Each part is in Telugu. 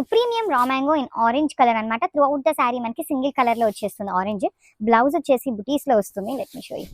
So premium raw mango in orange colour అనమాట. త్రూ అవుట్ ద శారీ మనకి సింగిల్ కలర్ లో వచ్చేస్తుంది ఆరెంజ్. బ్లౌజ్ వచ్చేసి బుటీస్ లో వస్తుంది. Let me show you.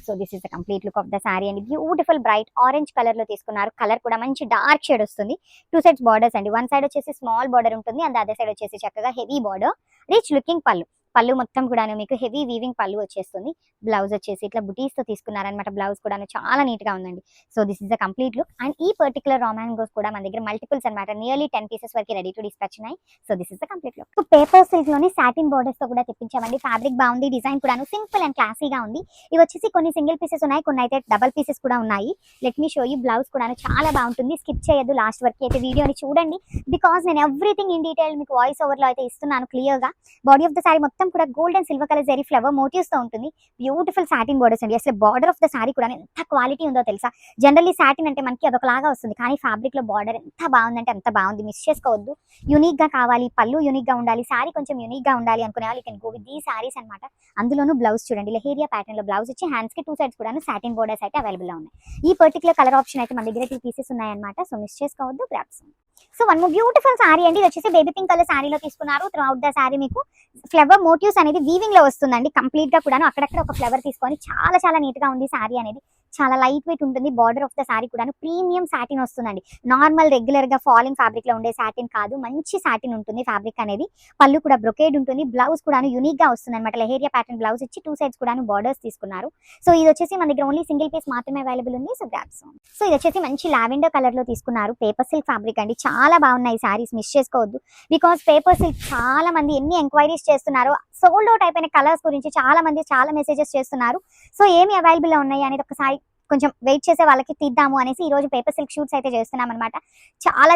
So this is the complete look of the sari అండి. బ్యూటిఫుల్ బ్రైట్ ఆరెంజ్ కలర్ లో తీసుకున్నారు. కలర్ కూడా మంచి డార్క్ షేడ్ వస్తుంది. 2 సైడ్స్ బార్డర్స్ అండి. వన్ సైడ్ వచ్చేసి స్మాల్ బార్డర్ ఉంటుంది అండ్ అదర్ సైడ్ వచ్చేసి చక్కగా హెవీ బార్డర్, రిచ్ లుకింగ్ పళ్ళు. పళ్ళు మొత్తం కూడా మీకు హెవీ వీవింగ్ పళ్ళు వచ్చేస్తుంది. బ్లౌజ్ వచ్చేసి ఇట్లా బుటీస్ తో తీసుకున్నారనమాట. బ్లౌజ్ కూడా చాలా నీట్ గా ఉందండి. So this is the complete look. And ఈ పర్టికులర్ రా మ్యాంగోస్ కూడా మన దగ్గర మల్టిపుల్స్ అనమాట. నియర్లీ 10 పీసెస్ వరకు రెడీ టు డిస్పాచ్ ఉన్నాయి. So this is the complete look. So paper silk లోని సాటిన్ బోర్డర్స్ తో కూడా తెప్పించామండి. ఫ్యాబ్రిక్ బాగుంది, డిజైన్ కూడా సింపుల్ అండ్ క్లాసీగా ఉంది. ఇవి వచ్చేసి కొన్ని సింగిల్ పీసెస్ ఉన్నాయి, కొన్ని అయితే డబల్ పీసెస్ కూడా ఉన్నాయి. Let me show you. Blouse కూడా చాలా బాగుంటుంది. స్కిప్ చేయొద్దు, లాస్ట్ వరకు అయితే వీడియోని చూడండి. బికాస్ నేను ఎవ్రీథింగ్ ఇన్ డీటెయిల్ మీకు వాయిస్ ఓవర్ లో అయితే ఇస్తున్నాను క్లియర్ గా. బాడీ ఆఫ్ ద సారీ మొత్తం కూడా gold and silver colour zari flower motifs తో ఉంటుంది. బ్యూటిఫుల్ సాటిన్ బోర్డర్స్ అండి. అసలు బార్డర్ ఆఫ్ ద సారీ కూడా ఎంత క్వాలిటీ ఉందో తెలుసా. జనరల్లీ సాటిన్ అంటే మనకి అదొకలాగా వస్తుంది, కానీ ఫ్యాబ్రిక్ లో బార్డర్ ఎంత బాగుందంటే అంత బాగుంది. మిస్ చేసుకోవద్దు. యూనిక్ గా కావాలి, పళ్ళు యూనిక్ గా ఉండాలి, సారీ కొంచెం యూనిక్ గా ఉండాలి అనుకునే వాళ్ళు కెన్ గో విత్ ఈ సారీస్ అనమాట. అందులోనూ బ్లౌజ్ చూడండి, లెహేరియా ప్యాటర్న్ లో బ్లౌజ్ వచ్చి హ్యాండ్స్ కి 2 సైడ్స్ కూడా సాటిన్ బోర్డర్స్ అయితే అవైలబుల్ గా ఉన్నాయి. ఈ పర్టికులర్ కలర్ ఆప్షన్ అయితే మన దగ్గర 2 పీసెస్ ఉన్నాయన్నమాట. సో మిస్ చేసుకోవద్దు, grabs. So one more beautiful sorry అండి. ఇది వచ్చేసి బేబీ పింక్ కలర్ సారీలో తీసుకున్నారు. త్రూ అవుట్ ద సారీ మీకు ఫ్లవర్ మోటివ్స్ అనేది వీవింగ్ లో వస్తుందండి. కంప్లీట్ గా కూడా అక్కడక్కడ ఒక ఫ్లవర్ తీసుకొని చాలా నీట్ గా ఉంది. సారీ అనేది చాలా లైట్ వెయిట్ ఉంటుంది. బార్డర్ ఆఫ్ ద సారీ కూడా ప్రీమియం సాటిన్ వస్తుందండి. నార్మల్ రెగ్యులర్ గా ఫాలింగ్ ఫ్యాబ్రిక్ లో ఉండే సాటిన్ కాదు, మంచి సాటిన్ ఉంటుంది ఫ్యాబ్రిక్ అనేది. పళ్ళు కూడా బ్రొకేడ్ ఉంటుంది. బ్లౌజ్ కూడా యూనిక్ గా వస్తుంది అనమాట. లెహేరియా ప్యాటర్న్ బ్లౌజ్ ఇచ్చి 2 సైడ్స్ కూడా బార్డర్స్ తీసుకున్నారు. సో ఇది వచ్చేసి మన దగ్గర ఓన్లీ సింగిల్ పీస్ మాత్రమే అవైలబుల్ ఉంది. So grabs. సో ఇది వచ్చేసి మంచి లావెండర్ కలర్ లో తీసుకున్నారు. పేపర్ సిల్క్ ఫ్యాబ్రిక్ అండి. చాలా బాగున్నాయి సారీస్, మిస్ చేసుకోవద్దు. బికాస్ పేపర్ సిల్క్ చాలా మంది ఎన్ని ఎంక్వైరీస్ చేస్తున్నారు, సోల్డ్ అవుట్ అయిపోయిన కలర్స్ గురించి చాలా మంది చాలా మెసేజెస్ చేస్తున్నారు. సో ఏమి అవైలబుల్ గా ఉన్నాయి అనేది ఒకసారి కొంచెం వెయిట్ చేసే వాళ్ళకి తీద్దాము అనేసి ఈ రోజు పేపర్ సిల్క్ షూట్స్ అయితే చేస్తున్నాం అనమాట.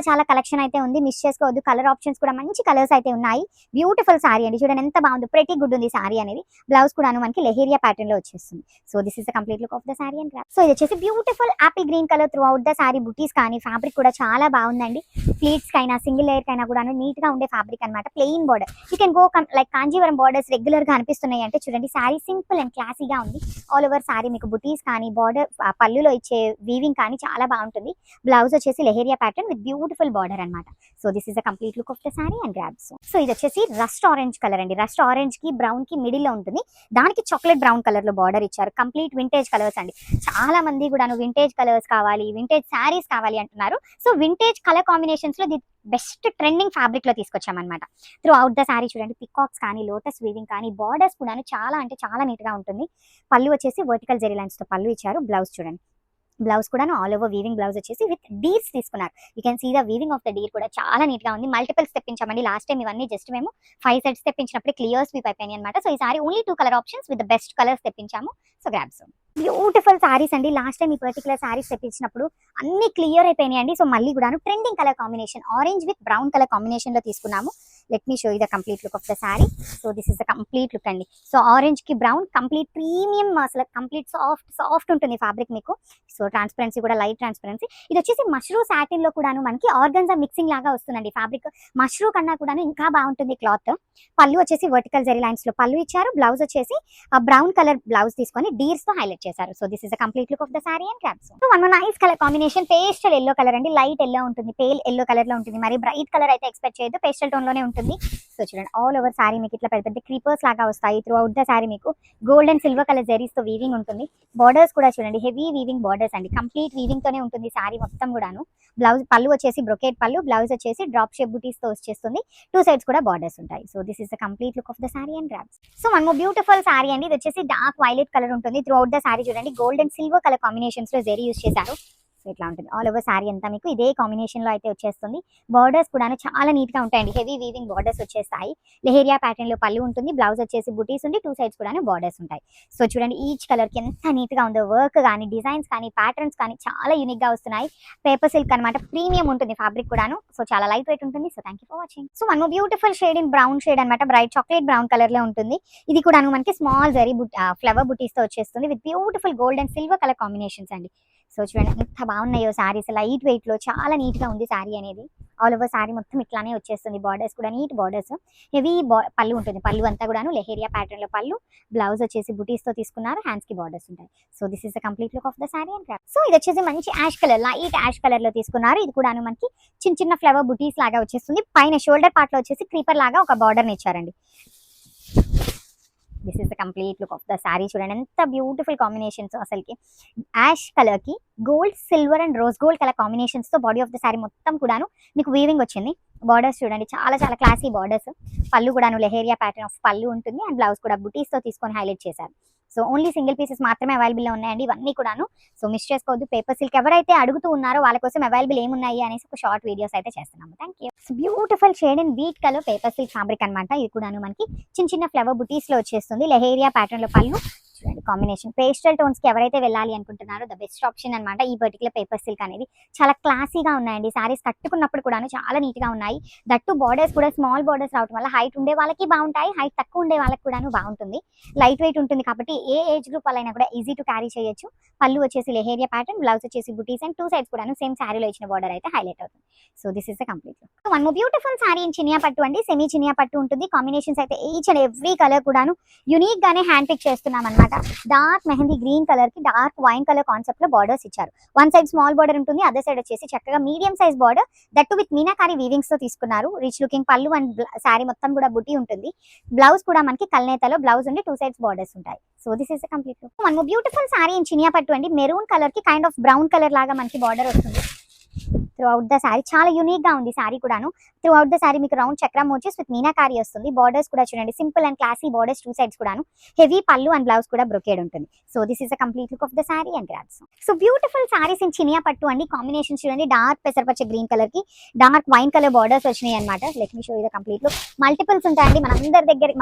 చాలా కలెక్షన్ అయితే ఉంది, మిస్ చేసుకోవద్దు. కలర్ ఆప్షన్స్ కూడా మంచి కలర్స్ అయితే ఉన్నాయి. బ్యూటిఫుల్ సారీ అండి. చూడండి ఎంత బాగుంది, ప్రెటీ గుడ్ ఉంది సారీ అనేది. బ్లౌజ్ కూడా మనకి లెహేరియా ప్యాటర్న్ లో వచ్చేస్తుంది. So this is the complete look of the sari and grab. So ఇది వచ్చేసి beautiful apple green colour through out the sorry. బుటీస్ కానీ ఫ్యాబ్రిక్ కూడా చాలా బాగుందండి. ప్లీట్స్ కైనా సింగిల్ లేయర్ కైనా కూడా నీట్ గా ఉండే ఫ్యాబ్రిక్ అనమాట. Plain border, you can go like Kanjeevaram borders regular గా అనిపిస్తున్నాయి అంటే చూడండి. సారీ సింపుల్ అండ్ క్లాసీగా ఉంది. ఆల్ ఓవర్ సారీ మీకు బుటీస్ కానీ బార్డర్ పళ్ళులో ఇచ్చే వీవింగ్ కానీ చాలా బాగుంటుంది. బ్లౌజ్ వచ్చేసి leheriya pattern with beautiful border అనమాట. So this is the complete look of the sari and grabs. సో ఇది వచ్చేసి రస్ట్ ఆరెంజ్ కలర్ అండి. రస్ట్ ఆరెంజ్ కి బ్రౌన్ కి మిడిల్ లో ఉంటుంది. దానికి చాక్లెట్ బ్రౌన్ కలర్ లో బార్డర్ ఇచ్చారు. కంప్లీట్ వింటేజ్ కలర్స్ అండి. చాలా మంది కూడా వింటేజ్ కలర్స్ కావాలి, వింటేజ్ సారీస్ కావాలి అంటున్నారు. సో వింటేజ్ కలర్ కాంబినేషన్స్ లో ది బెస్ట్ ట్రెండింగ్ ఫ్యాబ్రిక్ లో తీసుకొచ్చామన్నమాట. త్రూ అవుట్ ద సారీ చూడండి, పికాక్స్ కానీ లోటస్ వీవింగ్ కానీ బార్డర్స్ కూడా చాలా అంటే చాలా నీట్ గా ఉంటుంది. పళ్ళు వచ్చేసి వర్టికల్ జెరీ లైన్స్ తో పళ్ళు ఇచ్చారు. బ్లౌజ్ చూడండి, బ్లౌజ్ కూడా ఆల్ ఓవర్ వీవింగ్ బ్లౌజ్ వచ్చేసి విత్ డీర్స్ తీసుకున్నారు. You can see the weaving of the deer కూడా చాలా నీట్ గా ఉంది. మల్టిపుల్స్ తెప్పించామండి. లాస్ట్ టైం ఇవన్నీ జస్ట్ మేము 5 సెట్స్ తెప్పించినప్పుడు క్లియర్ స్వీప్ అయిపోయినాయి అనమాట. సో ఈ sari only 2 colour options with the best colours తెప్పించాము. So grabs. బ్యూటిఫుల్ సారీస్ అండి. లాస్ట్ టైం ఈ పర్టికులర్ సారీస్ తెప్పించినప్పుడు అన్ని క్లియర్ అయిపోయినాయండి. సో మళ్ళీ కూడా trending colour combination orange with brown colour combination లో తీసుకున్నాము. Let me show you the complete look of the sari. So this is the complete look అండి. సో ఆరెంజ్ కి బ్రౌన్ కంప్లీట్ ప్రీమియం, అసలు కంప్లీట్ సాఫ్ట్ ఉంటుంది ఫ్యాబ్రిక్ మీకు. సో ట్రాన్స్పరెన్సీ కూడా లైట్ ట్రాన్స్పరెన్సీ. ఇది వచ్చేసి మష్రూ సాటిన్ లో కూడా మనకి ఆర్గన్జా మిక్సింగ్ లాగా వస్తుందండి ఫ్యాబ్రిక్. మష్రూ కన్నా కూడా ఇంకా బాగుంటుంది క్లాత్. పళ్ళు వచ్చేసి వర్టికల్ జెరీ లైన్స్ లో పళ్ళు ఇచ్చారు. బ్లౌజ్ వచ్చేసి బ్రౌన్ కలర్ బ్లౌజ్ తీసుకొని డీర్స్ తో హైలైట్ చేశారు. So this is the complete look of the sari and caps. So one nice colour combination pastel yellow colour అండి. లైట్ ఎల్లో ఉంటుంది, పేల్ ఎల్లో కలర్ లో ఉంటుంది. మరి బ్రైట్ కలర్ అయితే ఎక్స్పెక్ట్ చేయొద్దు, పేస్టల్ టోన్ లోనే ఉంటుంది. సో చూడండి ఆల్ ఓవర్ సారీ మీకు ఇట్లా పెద్ద క్రీపర్స్ లాగా వస్తాయి. త్రూ అవుట్ ద సారీ మీకు gold and silver colour zaris తో వీవింగ్ ఉంటుంది. బార్డర్స్ కూడా చూడండి హెవీ వీవింగ్ బార్డర్స్ అండి. కంప్లీట్ వీవింగ్ తోనే ఉంటుంది సారీ మొత్తం కూడాను. బ్లౌజ్ పళ్ళు వచ్చేసి బ్రొకేట్ పళ్ళు, బ్లౌజ్ వచ్చేసి డ్రాప్ షేప్ బుటీస్ తో వచ్చేస్తుంది. 2 సైడ్స్ కూడా బార్డర్స్ ఉంటాయి. So this is the complete look of the sari and grabs. So one more beautiful sorry అండి. ఇది వచ్చేసి డార్క్ వైలెట్ కలర్ ఉంటుంది. త్రూ అవుట్ ద సారీ చూడండి gold and silver colour combinations లో జెరీ యూస్ చేశారు. సో ఇట్లా ఉంటుంది ఆల్ ఓవర్ సారీ అంతా మీకు ఇదే కాంబినేషన్ లో అయితే వచ్చేస్తుంది. బార్డర్స్ కూడా చాలా నీట్ గా ఉంటాయండి. హెవీ వీవింగ్ బార్డర్స్ వచ్చేస్తాయి. లెహేరియా ప్యాటర్న్ లో పళ్ళు ఉంటుంది. బ్లౌజ్ వచ్చేసి బుటీస్ ఉండి 2 సైడ్స్ కూడా బార్డర్స్ ఉంటాయి. సో చూడండి ఈచ్ కలర్ కి ఎంత నీట్ గా ఉందో. వర్క్ కానీ డిజైన్స్ కానీ ప్యాటర్న్స్ కానీ చాలా యూనిక్ గా వస్తున్నాయి. పేపర్ సిల్క్ అనమాట. ప్రీమియం ఉంటుంది ఫ్యాబ్రిక్ కూడాను. సో చాలా లైట్ వెయిట్ ఉంటుంది. So thank you for watching. So one beautiful shade in brown shade అనమాట. బ్రైట్ చాక్లెట్ బ్రౌన్ కలర్ లో ఉంటుంది. ఇది కూడా మనకి స్మాల్ జరీ ఫ్లవర్ బుటీస్ తో వచ్చేస్తుంది with beautiful gold and silver colour combinations అండి. సో చూడండి ఎంత బాగున్నాయో సారీస్, లైట్ వెయిట్ లో చాలా నీట్ గా ఉంది సారీ అనేది. ఆల్ ఓవర్ సారీ మొత్తం ఇట్లానే వచ్చేస్తుంది, బార్డర్స్ కూడా నీట్ బార్డర్స్, హెవీ పళ్ళు ఉంటుంది. పళ్ళు అంతా కూడాను లెహేరియా ప్యాటర్న్ లో పళ్ళు, బ్లౌజ్ వచ్చేసి బుటీస్ తో తీసుకున్నారు, హ్యాండ్స్ కి బార్డర్స్ ఉంటాయి. So this is the complete look of the sari and craft. So ఇది వచ్చేసి మంచి ash colour, light ash colour లో తీసుకున్నారు. ఇది కూడాను మనకి చిన్న చిన్న ఫ్లవర్ బుటీస్ లాగా వచ్చేస్తుంది. పైన షోల్డర్ పార్ట్ లో వచ్చేసి క్రీపర్ లాగా ఒక బార్డర్ ని ఇచ్చారండి. This is the complete look of the sorry. చూడండి ఎంత బ్యూటిఫుల్ కాంబినేషన్స్, అసలుకి యాష్ కలర్ కి gold, silver and rose gold colour combinations తో బాడీ ఆఫ్ ద సారీ మొత్తం కూడాను మీకు వీవింగ్ వచ్చింది. బార్డర్స్ చూడండి చాలా చాలా క్లాసీ బార్డర్స్. పళ్ళు కూడాను లెహేరియా ప్యాటర్న్ ఆఫ్ పళ్ళు ఉంటుంది అండ్ బ్లౌజ్ కూడా బుటీస్ తో తీసుకొని హైలైట్ చేశారు. సో ఓన్లీ సింగిల్ పీసెస్ మాత్రమే అవైలబుల్ ఉన్నాయండి ఇవన్నీ కూడాను. సో మిస్ చేసుకోవద్దు. పేపర్ సిల్క్ ఎవరైతే అడుగుతూ ఉన్నారో వాళ్ళ కోసం అవైలబుల్ ఏమున్నాయి అనేసి ఒక షార్ట్ వీడియోస్ అయితే చేస్తున్నాము. Thank you. So beautiful shade in wheat colour paper silk fabric అనమాట. ఇది కూడాను మనకి చిన్న చిన్న ఫ్లవర్ బుటీస్ లో వచ్చేస్తుంది. లెహేరియా ప్యాటర్న్ లో పళ్ళు చూడండి కాంబినేషన్. పేస్టల్ టోన్స్ కి ఎవరైతే వెళ్ళాలి అనుకుంటున్నారో ద బెస్ట్ ఆప్షన్ అనమాట ఈ పర్టికులర్ పేపర్ సిల్క్ అనేది. చాలా క్లాసీగా ఉన్నాయండి సారీస్, కట్టుకున్నప్పుడు కూడాను చాలా నీట్ గా ఉన్నాయి. దట్టు బార్డర్స్ కూడా స్మాల్ బార్డర్స్ రావడం వల్ల హైట్ ఉండే వాళ్ళకి బాగుంటాయి, హైట్ తక్కువ ఉండే వాళ్ళకి కూడాను బాగుంటుంది. లైట్ వెయిట్ ఉంటుంది కాబట్టి ఏ ఏజ్ గ్రూప్ వాళ్ళైనా కూడా ఈజీ టు క్యారీ చేయొచ్చు. పళ్ళు వచ్చేసి లెహేరియా ప్యాటర్న్, బ్లౌజ్ వచ్చేసి బుటీస్ అండ్ టూ సైడ్స్ కూడాను సేమ్ సారీలో ఇచ్చిన బార్డర్ అయితే హైలైట్ అవుతుంది. So this is the complete look. One more beautiful sari in Chiniya పట్టు అండి. సెమీ చినియా పట్టు ఉంటుంది. కాంబినేషన్స్ అయితే ఈచ్ అండ్ ఎవ్రీ కలర్ కూడాను యూనిక్ గానే హ్యాండ్ పిక్ చేస్తున్నాం అనమాట. డార్క్ మెహందీ గ్రీన్ కలర్ కి డార్క్ వైన్ కలర్ కాన్సెప్ట్ లో బార్డర్స్ ఇచ్చారు. వన్ సైడ్ స్మాల్ బార్డర్ ఉంటుంది, అదర్ సైడ్ వచ్చేసి చక్కగా medium size border, that with meenakari వీవింగ్స్ తో తీసుకున్నారు. రిచ్ లుకింగ్ పళ్ళు అండ్ సారీ మొత్తం కూడా బుటీ ఉంటుంది. బ్లౌజ్ కూడా మనకి కల్నేతలో బ్లౌజ్ ఉండి టూ సైడ్స్ బార్డర్స్ ఉంటాయి. So this is complete look. One more beautiful sari in Chiniya పట్టు అండి. మెరూన్ కలర్ కి కైండ్ ఆఫ్ బ్రౌన్ కలర్ లాగా మనకి బార్డర్ వస్తుంది త్రూ అవుట్ ద సారీ. చాలా యూనిక్ గా ఉంది సారీ కూడాను. త్రూ అవుట్ ద సారీ మీకు రౌండ్ చక్రం వచ్చేసి విత్ మీనాకారి వస్తుంది. బార్డర్స్ కూడా చూడండి simple and classy borders two sides కూడాను. హెవీ పళ్ళు అండ్ బ్లౌజ్ కూడా బ్రొకేడ్ ఉంటుంది. So this is the complete look of the sari and grads. So beautiful saris in Chiniya పట్టు అండి. కాంబినేషన్ చూడండి డార్క్ పెసరపచ్చ గ్రీన్ కలర్ కి డార్క్ వైన్ కలర్ బార్డర్స్ వచ్చినాయి అనమాట. Let me show you the complete look. Multiples ఉంటాయండి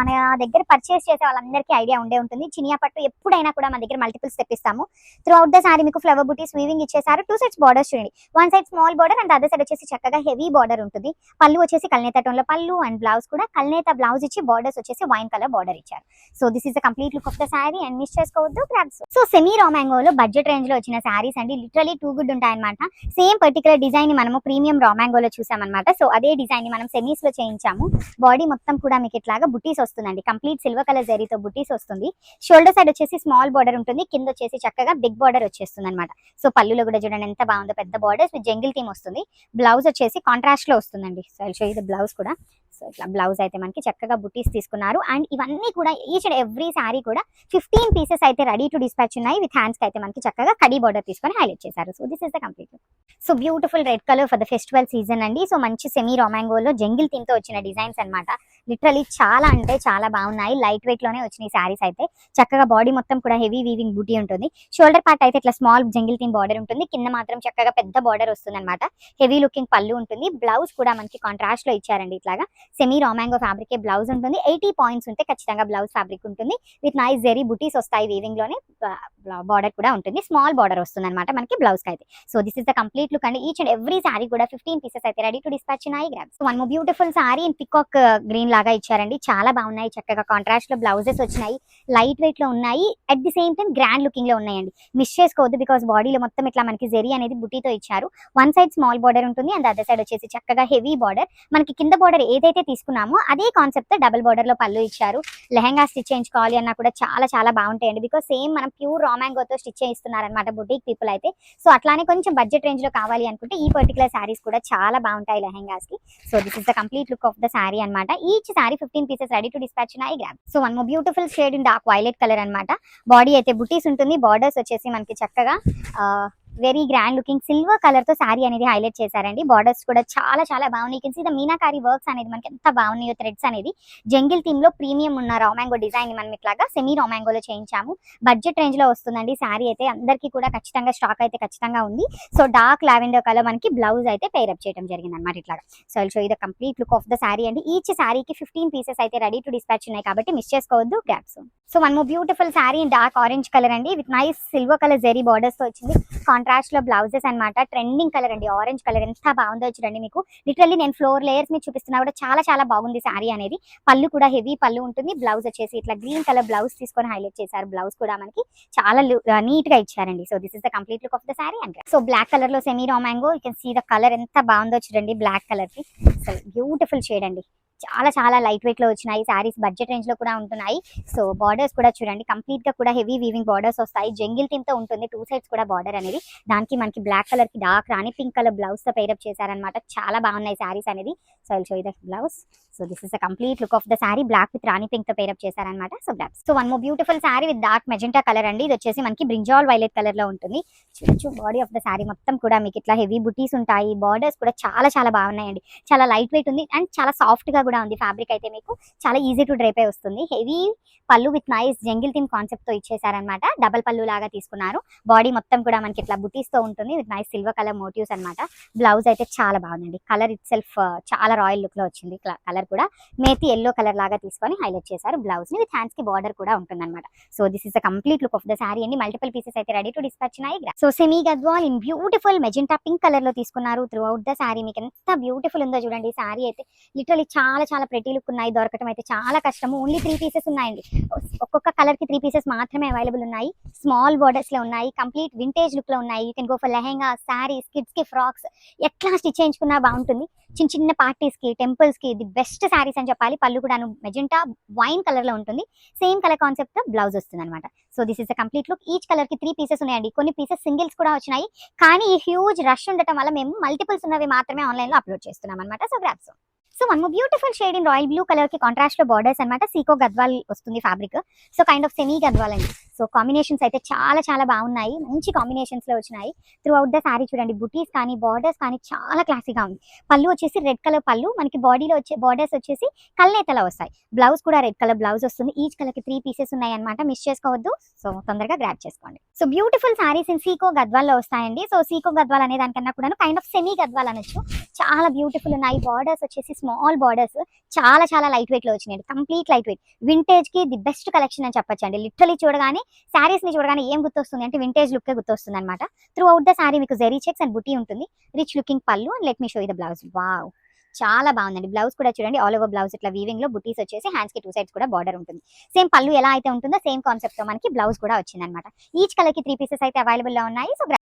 మన దగ్గర పర్చేస్ చేసే వాళ్ళందరికీ ఐడియా ఉండే ఉంటుంది. చినియా పట్టు ఎప్పుడైనా కూడా మన దగ్గర మల్టిపుల్స్ తెప్పిస్తాము. త్రూ అవుట్ ద సారీ మీకు ఫ్లవర్ బుటీస్ వీవింగ్ ఇచ్చేసారు. టూ సైడ్స్ బార్డర్స్ చూడండి, one side small border and other side వచ్చేసి చక్కగా హెవీ బార్డర్ ఉంటుంది. పళ్ళు వచ్చేసి కల్నేత టోన్ లో పళ్ళు అండ్ బ్లౌజ్ కూడా కల్నేత బ్లౌజ్ ఇచ్చి బార్డర్స్ వచ్చేసి వైన్ కలర్ బార్డర్ ఇచ్చారు. So this is the complete look of the sari and miss చేసుకోవద్దు గ్రాబ్స్. సో సెమీ రామాంగోలో బడ్జెట్ రేంజ్ లో వచ్చిన సారీస్ అండి. లిటరలీ టూ గుడ్ ఉంటాయి అనమాట. సేమ్ పర్టికులర్ డిజైన్ ని మనము ప్రీమియం రామాంగోలో చూసామన్నమాట. సో అదే డిజైన్ ని మనం సెమీస్ లో చేయించాము. బాడీ మొత్తం కూడా మీకు ఇట్లాగా బుటీస్ వస్తుందండి. కంప్లీట్ సిల్వర్ కలర్ జరీతో బుటీస్ వస్తుంది. షోల్డర్ సైడ్ వచ్చేసి స్మాల్ బార్డర్ ఉంటుంది, కింద వచ్చేసి చక్కగా బిగ్ బార్డర్ వచ్చేస్తుంది అనమాట. సో పళ్ళులో కూడా చూడండి ఎంత బాగుందో, పెద్ద బార్డర్స్ విత్ జంగిల్ థీమ్ వస్తుంది. బ్లౌజ్ వచ్చేసి కాంట్రాస్ట్ లో వస్తుందండి. So I'll show you the blouse కూడా. సో ఇట్లా బ్లౌజ్ అయితే మనకి చక్కగా బుటీస్ తీసుకున్నారు. అండ్ ఇవన్నీ కూడా ఈచ్ అండ్ ఎవ్రీ సారీ కూడా 15 పీసెస్ అయితే రెడీ టు డిస్పాచ్ ఉన్నాయి. విత్ హ్యాండ్స్ కి అయితే మనకి చక్కగా కడీ బార్డర్ తీసుకొని హైలైట్ చేశారు. So this is the complete look. So beautiful red colour for the festival season అండి. సో మంచి సెమీ రామాంగోలో జంగిల్ థీమ్ తో వచ్చిన డిజైన్స్ అనమాట. లిటరలీ చాలా అంటే చాలా బాగున్నాయి. లైట్ వెయిట్ లోనే వచ్చినాయి సారీస్ అయితే. చక్కగా బాడీ మొత్తం కూడా హెవీ వీవింగ్ బూటీ ఉంటుంది. షోల్డర్ పార్ట్ అయితే ఇట్లా స్మాల్ జంగిల్ థీమ్ బార్డర్ ఉంటుంది. కింద మాత్రం చక్కగా పెద్ద బార్డర్ వస్తుంది అనమాట. హెవీ లుకింగ్ పళ్ళు ఉంటుంది. బ్లౌజ్ కూడా మనకి కాంట్రాస్ట్ లో ఇచ్చారండి. ఇట్లాగా సెమీ రామాంగో ఫ్యాబ్రిక్ బ్లౌజ్ ఉంటుంది. 80 పాయింట్స్ ఉంటే ఖచ్చితంగా బ్లౌజ్ ఫ్యాబ్రిక్ ఉంటుంది. విత్ నైస్ జెరీ బుటీస్ వస్తాయి. వీవింగ్ లోనే బార్డర్ కూడా ఉంటుంది. స్మాల్ బార్డర్ వస్తుంది అనమాట మనకి బ్లౌజ్ కి అయితే. So this is the complete look అండి. ఈచ్ అండ్ ఎవ్రీ సారీ కూడా 15 పీసెస్ అయితే రెడీ టు డిస్పాచ్ ఉన్నాయి. Grabs. One more beautiful sari in peacock green లాగా ఇచ్చారండి. చాలా బాగున్నాయి. చక్కగా కాంట్రాస్ట్ లో బ్లౌజెస్ వచ్చినాయి. లైట్ వెయిట్ లో ఉన్నాయి. At the same time grand looking లో ఉన్నాయండి. మిస్ చేసుకోవద్దు బికాస్ బాడీలో మొత్తం ఇట్లా మనకి జెరీ అనేది బుటీతో ఇచ్చారు. వన్ సైడ్ స్మాల్ బార్డర్ ఉంటుంది అండ్ అదర్ సైడ్ వచ్చేసి చక్కగా హెవీ బార్డర్. మనకి కింద బార్డర్ ఏదైతే తీసుకున్నామో అదే కాన్సెప్ట్ తో డబుల్ బార్డర్ లో పళ్ళు ఇచ్చారు. లెహంగా స్టిచ్ చేయించుకోవాలి అన్నా కూడా చాలా చాలా బాగుంటాయండి. బికాస్ సేమ్ మనం ప్యూర్ రామాంగోతో స్టిచ్ చేయిస్తున్నారు అనమాట బుటీక్ పీపుల్ అయితే. సో అట్లానే కొంచెం బడ్జెట్ రేంజ్ లో కావాలి అనుకుంటే ఈ పర్టికులర్ సారీస్ కూడా చాలా బాగుంటాయి లెహంగాస్ కి. So this is the complete look of the sari అనమాట. Each sari 15 pieces ready to dispatch ఉన్నాయి. Grab. So one more beautiful shade in dark violet colour అనమాట. బాడీ అయితే బుటీస్ ఉంటుంది. బార్డర్స్ వచ్చేసి మనకి చక్కగా very grand looking silver colour తో సారీ అనేది హైలైట్ చేశారండి. బార్డర్స్ కూడా చాలా చాలా బాగున్నాయి. Can see the meenakari works అనేది మనకి ఎంత బాగున్నాయో. థ్రెడ్స్ అనేది జంగిల్ థీమ్ లో ప్రీమియం ఉన్న రామాంగో డిజైన్ ని మనం ఇట్లాగా సెమీ రామాంగోలో చేయించాము. బడ్జెట్ రేంజ్ లో వస్తుందండి సారీ అయితే. అందరికీ కూడా ఖచ్చితంగా స్టాక్ అయితే ఖచ్చితంగా ఉంది. సో డార్క్ లావెండర్ కలర్ మనకి బ్లౌజ్ అయితే పేర్ అప్ చేయడం జరిగింది అనమాట ఇట్లాగా. So I'll show you the complete look of the sari అండి. ఈచ్ సారీకి 15 పీసెస్ అయితే రెడీ టు డిస్పాచ్ ఉన్నాయి కాబట్టి మిస్ చేసుకోవద్దు. గ్యాప్స్. So one more beautiful sari in dark orange colour అండి. With nice silver colour zari borders తో వచ్చింది. కాంట్రాస్ట్ లో బ్లౌజెస్ అన్నమాట. ట్రెండింగ్ కలర్ అండి, ఆరెంజ్ కలర్ ఎంత బాగుందో చూడండి. మీకు లిటరల్లీ నేను ఫ్లోర్ లేయర్స్ మీద చూపిస్తున్నా కూడా చాలా చాలా బాగుంది శారీ అనేది. పళ్ళు కూడా హెవీ పళ్ళు ఉంటుంది. బ్లౌజ్ వచ్చేసి ఇట్లా గ్రీన్ కలర్ బ్లౌజ్ తీసుకొని హైలైట్ చేశారు. బ్లౌజ్ కూడా మనకి చాలా నీట్ గా ఇచ్చారండి. So this is the complete look of the sari and so black colour లో సెమీ రామాంగో, you can see the colour ఎంత బాగుందో చూడండి. బ్లాక్ కలర్ కి అసలు బ్యూటిఫుల్ షేడ్ అండి. చాలా చాలా లైట్ వెయిట్ లో వచ్చినాయి శారీస్, బడ్జెట్ రేంజ్ లో కూడా ఉంటున్నాయి. సో బార్డర్స్ కూడా చూడండి, కంప్లీట్ గా కూడా హెవీ వీవింగ్ బార్డర్స్ వస్తాయి. జంగిల్ థీమ్ తో ఉంటుంది, 2 సైడ్స్ కూడా బార్డర్ అనేది. దానికి మనకి బ్లాక్ కలర్ కి dark rani pink colour blouse తో పేరప్ చేశారనమాట. చాలా బాగున్నాయి శారీస్ అనేది. So I'll show you the blouse. So this is the complete look of the sari. Black with rani pink తో పేరప్ చేశారనమాట. So black. So one more beautiful sari with dark magenta colour అండి. ఇది వచ్చేసి మనకి బ్రింజాల్ వైలెట్ కలర్ లో ఉంటుంది. చూడొచ్చు బాడీ ఆఫ్ ద శారీ మొత్తం కూడా మీకు ఇట్లా హెవీ బుటీస్ ఉంటాయి. బార్డర్స్ కూడా చాలా చాలా బాగున్నాయండి. చాలా లైట్ వెయిట్ ఉంది అండ్ చాలా సాఫ్ట్ గా కూడా ఉంది. ఫ్యాబ్రిక్ అయితే మీకు చాలా ఈజీ టు డ్రైప్ వస్తుంది. హెవీ పళ్ళు with nice jungle theme concept తో ఇచ్చేసారనమాట. డబల్ పళ్ళు లాగా తీసుకున్నారు. బాడీ మొత్తం కూడా మనకి ఇట్లా బుటీస్ తో ఉంటుంది with nice silver colour motifs అనమాట. బ్లౌజ్ అయితే చాలా బాగుందండి. కలర్ ఇట్ సెల్ఫ్ చాలా రాయల్ లుక్ లో వచ్చింది. కలర్ కూడా మేతి ఎల్లో కలర్ లాగా తీసుకొని హైలైట్ చేశారు. బ్లౌజ్ ని విత్ హ్యాండ్స్ కి బార్డర్ కూడా ఉంటుంది అనమాట. So this is the complete look of the sari అండి. మల్టిపుల్ పీసెస్ అయితే రెడీ టు డిస్పాచ్ ఉన్నాయి. So semi Gadwal in beautiful magenta pink colour లో తీసుకున్నారు. త్రూ అవుట్ ద శారీ మీకు ఎంత బ్యూటిఫుల్ ఉందో చూడండి. శారీ అయితే లిటరలీ చాలా చాలా ప్రెటీ లుక్ ఉన్నాయి. దొరకటం అయితే చాలా కష్టము. ఓన్లీ 3 పీసెస్ ఉన్నాయండి. ఒక్కొక్క కలర్ కి 3 పీసెస్ మాత్రమే అవైలబుల్ ఉన్నాయి. స్మాల్ బార్డర్స్ లో ఉన్నాయి. కంప్లీట్ వింటేజ్ లుక్ లో ఉన్నాయి. You can go for lehenga, saris, kids కి ఫ్రాక్స్, ఎట్లా స్టిచ్ చేయించుకున్నా బాగుంటుంది. చిన్న చిన్న పార్టీస్ కి, టెంపుల్స్ కి ది బెస్ట్ శారీస్ అని చెప్పాలి. పళ్ళు కూడా మెజెంటా వైన్ కలర్ లో ఉంటుంది. సేమ్ కలర్ కాన్సెప్ట్ తో బ్లౌజ్ వస్తుంది అనమాట. So this is the complete look. Each colour కి 3 పీసెస్ ఉన్నాయండి. కొన్ని పీసెస్ సింగిల్స్ కూడా వచ్చినాయి. కానీ ఈ హ్యూజ్ రష్ ఉండటం వల్ల మేము మల్టిపుల్స్ ఉన్నవి మాత్రమే ఆన్లైన్ లో అప్లోడ్ చేస్తున్నాం అనమాట. So grabs. So one more beautiful shade in royal blue colour కి కాంట్రాస్ట్ లో బార్డర్స్ అనమాట. సీకో గద్వాల్ వస్తుంది fabric. So kind of semi Gadwal అండి. సో కాంబినేషన్స్ అయితే చాలా చాలా బాగున్నాయి. మంచి కాంబినేషన్స్ లో వచ్చినాయి. త్రూ అవుట్ ద శారీ చూడండి, బుటీస్ కానీ బార్డర్స్ కానీ చాలా క్లాసీగా ఉంది. పళ్ళు వచ్చేసి రెడ్ కలర్ పళ్ళు, మనకి బాడీలో వచ్చే బార్డర్స్ వచ్చేసి కల్నేతలో వస్తాయి. బ్లౌజ్ కూడా రెడ్ కలర్ బ్లౌజ్ వస్తుంది. ఈచ్ కలర్ కి 3 పీసెస్ ఉన్నాయి అనమాట. మిస్ చేసుకోవద్దు. సో తొందరగా గ్రాబ్ చేసుకోండి. So beautiful saris in Sico Gadwal లో వస్తాయండి. సో సీకో గద్వాల్ అనే దానికన్నా కూడా కైండ్ ఆఫ్ సెమీ గద్వాల్ అనొచ్చు. చాలా బ్యూటిఫుల్ ఉన్నాయి. బార్డర్స్ వచ్చేసి స్మాల్ బార్డర్స్, చాలా చాలా లైట్ వెయిట్ లో వచ్చినాయి. కంప్లీట్ లైట్ వెయిట్, వింటేజ్ కి ది బెస్ట్ కలెక్షన్ అని చెప్పొచ్చు అండి. లిటరలీ చూడగానే శారీస్ ని చూడగానే ఏం గుర్తొస్తుంది అంటే వింటేజ్ లుక్ గుర్తొస్తుంది అనమాట. త్రూ అవుట్ ద శారీ మీకు జెరీ చెక్స్ అండ్ బుటీ ఉంటుంది. రిచ్ లుకింగ్ పళ్ళు and let me show you the blouse. Wow, చాలా బాగుందండి. బ్లౌజ్ కూడా చూడండి, ఆల్ ఓవర్ బ్లౌజ్ ఇట్లా వీవింగ్ లో బుటీస్ వచ్చేసి హ్యాండ్స్ కి 2 సైడ్స్ కూడా బార్డర్ ఉంటుంది. సేమ్ పళ్ళు ఎలా అయితే ఉంటుందో సేమ్ కాన్సెప్ట్ తో మనకి బ్లౌజ్ కూడా వచ్చింది అనమాట. ఈచ్ కలర్ కి 3 పీసెస్ అయితే అవైలబుల్ లో ఉన్నాయి. సో